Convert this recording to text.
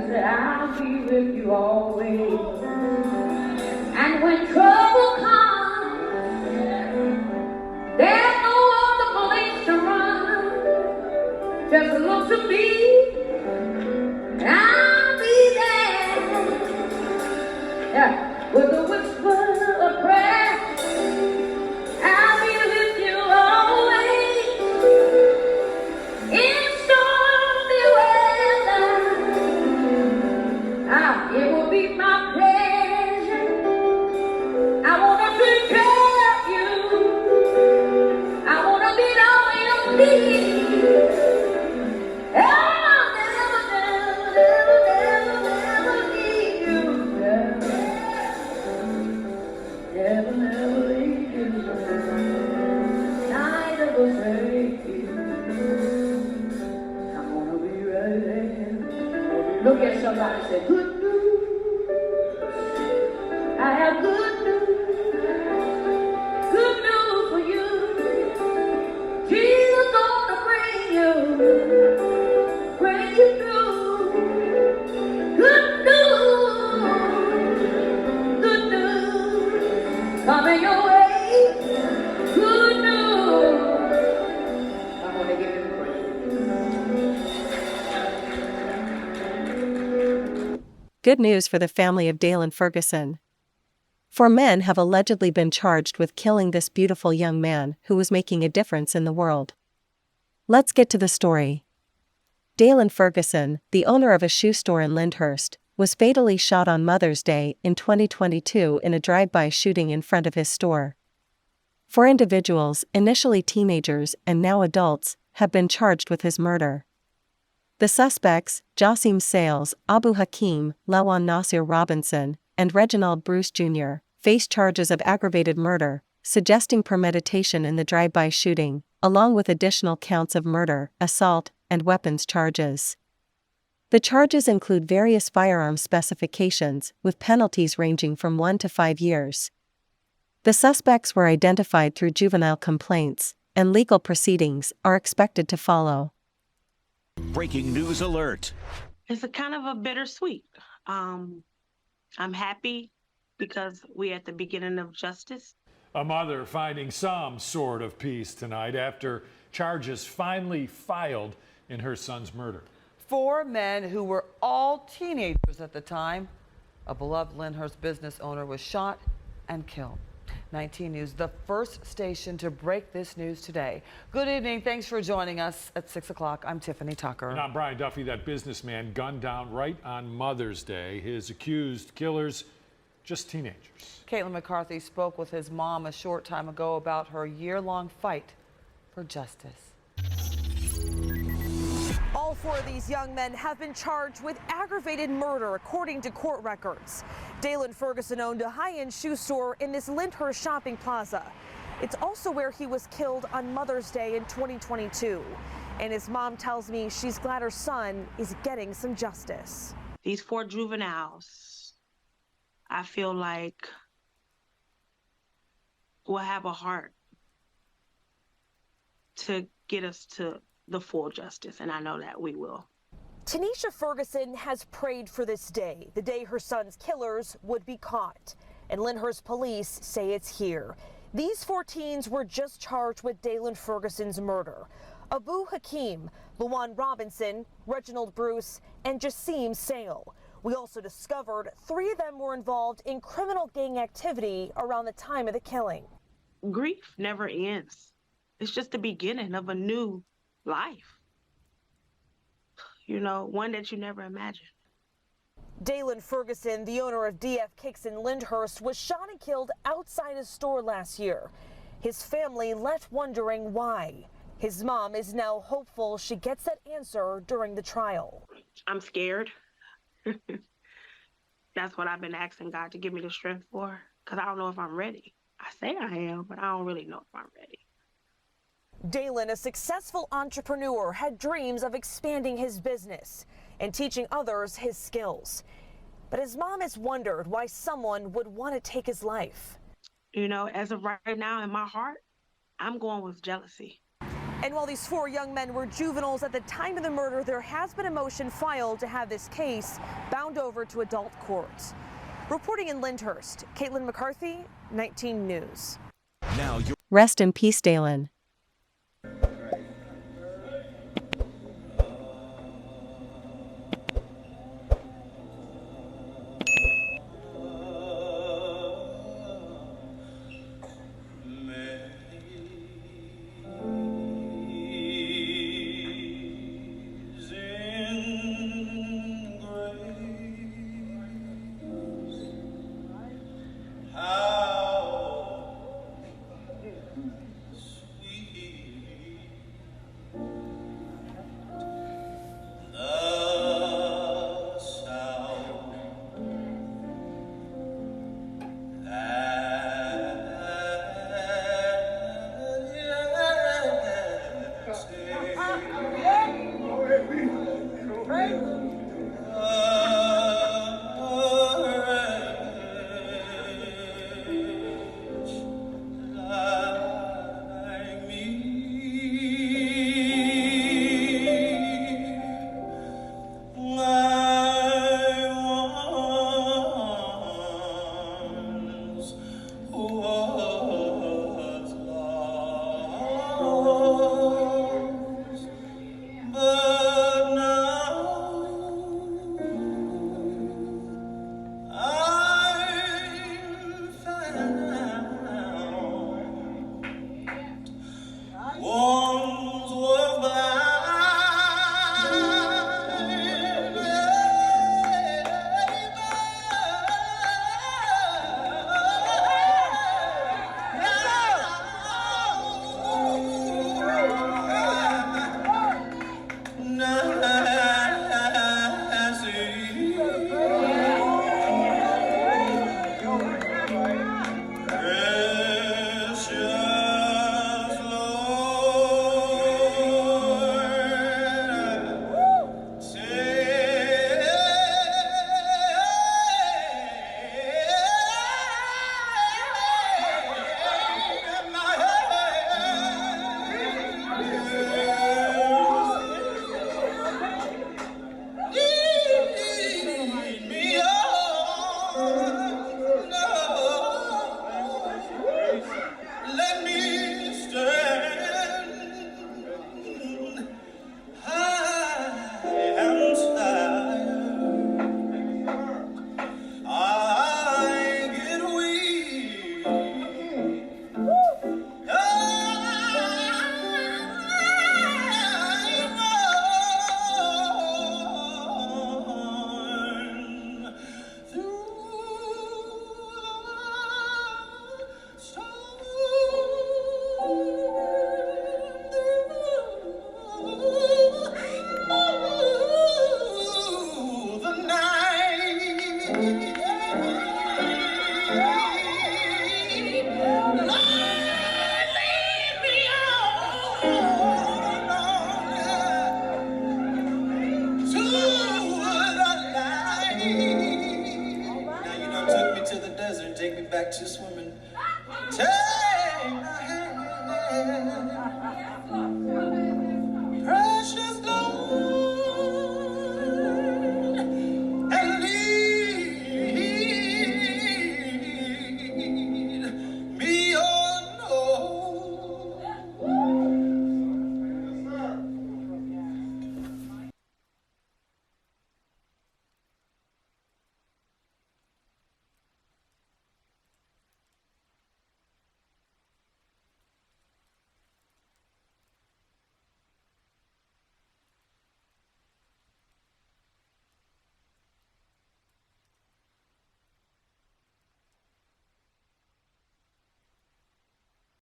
said, I'll be with you always. And when trouble comes, there's no other place to run. Just look to me, and I'll be there. Yeah. With a whisper of prayer, I'll be with you always. In stormy weather, it will be my pleasure. I wanna take care of you. I wanna meet all your needs. I'll never, never, never, never leave you. Never, never leave you. Neither forsake you. I'm gonna be right there. Look at somebody and say, good news. I have good news. Good news for you. Jesus gonna bring you through. Good news. Good news. Coming your way. Good news. I want to give him praise. Good news for the family of Dailyn Ferguson. 4 men have allegedly been charged with killing this beautiful young man who was making a difference in the world. Let's get to the story. Dailyn Ferguson, the owner of a shoe store in Lyndhurst, was fatally shot on Mother's Day in 2022 in a drive-by shooting in front of his store. 4 individuals, initially teenagers and now adults, have been charged with his murder. The suspects, Josim Sales, Abu Hakim, Lawan Nasir Robinson, and Reginald Bruce Jr., face charges of aggravated murder, suggesting premeditation in the drive-by shooting, along with additional counts of murder, assault, and weapons charges. The charges include various firearm specifications, with penalties ranging from 1 to 5 years. The suspects were identified through juvenile complaints, and legal proceedings are expected to follow. Breaking news alert. It's a kind of a bittersweet. I'm happy because we're at the beginning of justice. A mother finding some sort of peace tonight after charges finally filed in her son's murder. 4 men who were all teenagers at the time. A beloved Lyndhurst business owner was shot and killed. 19 News, the first station to break this news today. Good evening. Thanks for joining us at 6 o'clock. I'm Tiffany Tucker. And I'm Brian Duffy. That businessman gunned down right on Mother's Day. His accused killers, just teenagers. Caitlin McCarthy spoke with his mom a short time ago about her year-long fight for justice. All 4 of these young men have been charged with aggravated murder, according to court records. Dailyn Ferguson owned a high-end shoe store in this Lyndhurst shopping plaza. It's also where he was killed on Mother's Day in 2022. And his mom tells me she's glad her son is getting some justice. These 4 juveniles, I feel like, will have a heart to get us to the full justice, and I know that we will. Tanisha Ferguson has prayed for this day, the day her son's killers would be caught. And Lyndhurst police say it's here. These 4 teens were just charged with Dailyn Ferguson's murder. Abu Hakim, Lawan Robinson, Reginald Bruce, and Josim Sale. We also discovered 3 of them were involved in criminal gang activity around the time of the killing. Grief never ends. It's just the beginning of a new life. You know, one that you never imagined. Dailyn Ferguson, the owner of DF Kicks in Lyndhurst, was shot and killed outside his store last year. His family left wondering why. His mom is now hopeful she gets that answer during the trial. I'm scared. That's what I've been asking God to give me the strength for, because I don't know if I'm ready. I say I am, but I don't really know if I'm ready. Dailyn, a successful entrepreneur, had dreams of expanding his business and teaching others his skills. But his mom has wondered why someone would want to take his life. You know, as of right now in my heart, I'm going with jealousy. And while these 4 young men were juveniles at the time of the murder, there has been a motion filed to have this case bound over to adult court. Reporting in Lyndhurst, Caitlin McCarthy, 19 News. Now you're Rest in peace, Dailyn. Take me back to swimming.